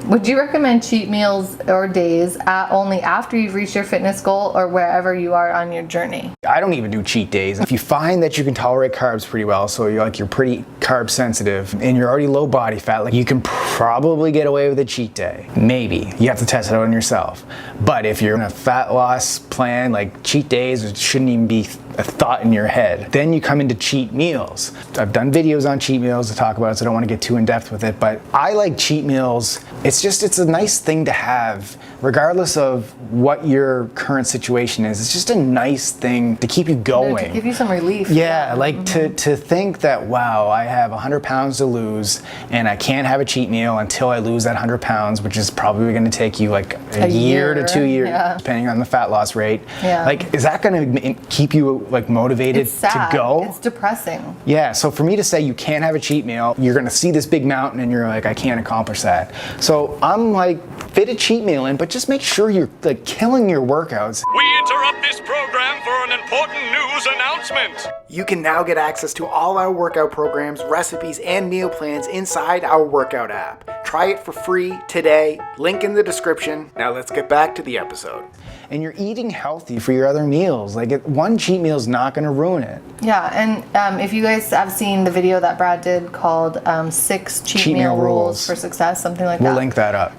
Would you recommend cheat meals or days only after you've reached your fitness goal or wherever you are on your journey? I don't even do cheat days. If you find that you can tolerate carbs pretty well, so you're pretty carb sensitive and you're already low body fat, like you can probably get away with a cheat day. Maybe. You have to test it out on yourself. But if you're in a fat loss plan, like cheat days shouldn't even be a thought in your head. Then you come into cheat meals. I've done videos on cheat meals to talk about it, so I don't want to get too in depth with it, but I like cheat meals. It's a nice thing to have, regardless of what your current situation is. It's just a nice thing to keep you going. To give you some relief. Yeah, like to think that, wow, I have 100 pounds to lose and I can't have a cheat meal until I lose that 100 pounds, which is probably going to take you like a year to 2 years, depending on the fat loss rate. Yeah. Like, is that going to keep you like motivated to go? It's depressing. Yeah, so for me to say you can't have a cheat meal, you're going to see this big mountain and you're like, I can't accomplish that. So I'm like, fit a cheat meal in, but just make sure you're like killing your workouts. We interrupt this program for an important news announcement. You can now get access to all our workout programs, recipes, and meal plans inside our workout app. Try it for free today. Link in the description. Now let's get back to the episode. And you're eating healthy for your other meals. Like one cheat meal is not going to ruin it. Yeah, and if you guys have seen the video that Brad did called 6 cheat meal rules for success, something like that. We'll link that up.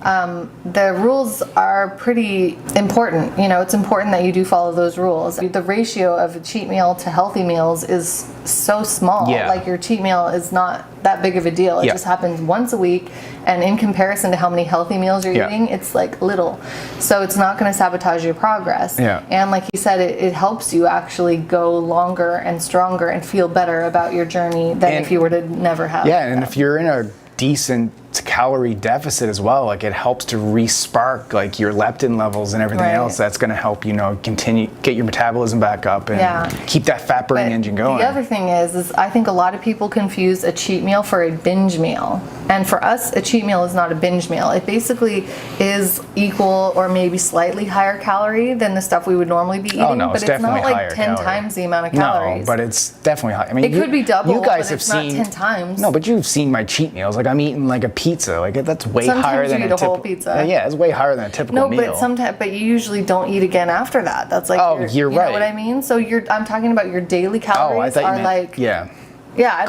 The rules are pretty important. You know, it's important that you do follow those rules. The ratio of a cheat meal to healthy meals is so small. Yeah. Like your cheat meal is not that big of a deal. It just happens once a week, and in comparison to how many healthy meals you're eating, it's like little. So it's not going to sabotage your progress. Yeah. And like you said, it helps you actually go longer and stronger and feel better about your journey than if you were to never have. Yeah, and if you're in a decent calorie deficit as well, like it helps to re-spark like your leptin levels and everything else. That's going to help, you know, continue get your metabolism back up and keep that fat burning engine going. The other thing is I think a lot of people confuse a cheat meal for a binge meal, and for us a cheat meal is not a binge meal. It basically is equal or maybe slightly higher calorie than the stuff we would normally be eating. Oh no, but it's not like 10 times the amount of calories. No, but it's definitely high. I mean, it could be double. You guys but have it's seen not 10 times. No, but you've seen my cheat meals. Like I'm eating like a pizza. Like that's way higher than you eat a whole pizza. Yeah, it's way higher than a typical meal. No, but sometimes, but you usually don't eat again after that. That's like you're right. You know what I mean? So I'm talking about your daily calories. Oh, I thought you meant, Yeah, I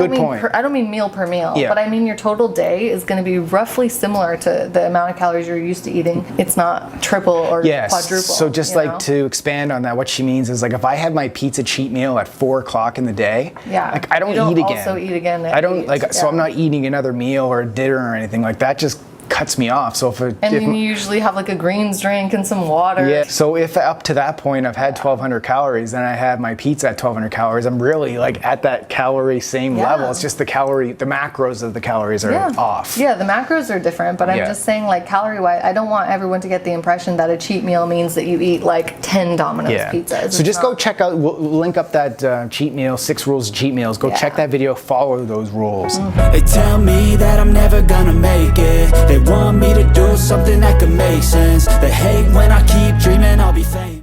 don't mean meal per meal, Yeah. but I mean your total day is going to be roughly similar to the amount of calories you're used to eating. It's not triple or quadruple. So just like to expand on that, what she means is like if I have my pizza cheat meal at 4 o'clock in the day, like I don't eat again. Also eat again. I don't so I'm not eating another meal or a dinner or anything like that. Just cuts me off. So then you usually have like a greens drink and some water. Yeah. So if up to that point I've had 1,200 calories, then I have my pizza at 1,200 calories. I'm really like at that calorie same level. It's just the macros of the calories are off. Yeah, the macros are different, but I'm just saying like calorie-wise, I don't want everyone to get the impression that a cheat meal means that you eat like 10 Domino's pizzas. So just go check out, we'll link up that cheat meal, 6 rules of cheat meals. Go check that video, follow those rules. They tell me that I'm never gonna make it. They want me to do something that could make sense. They hate when I keep dreaming I'll be famous.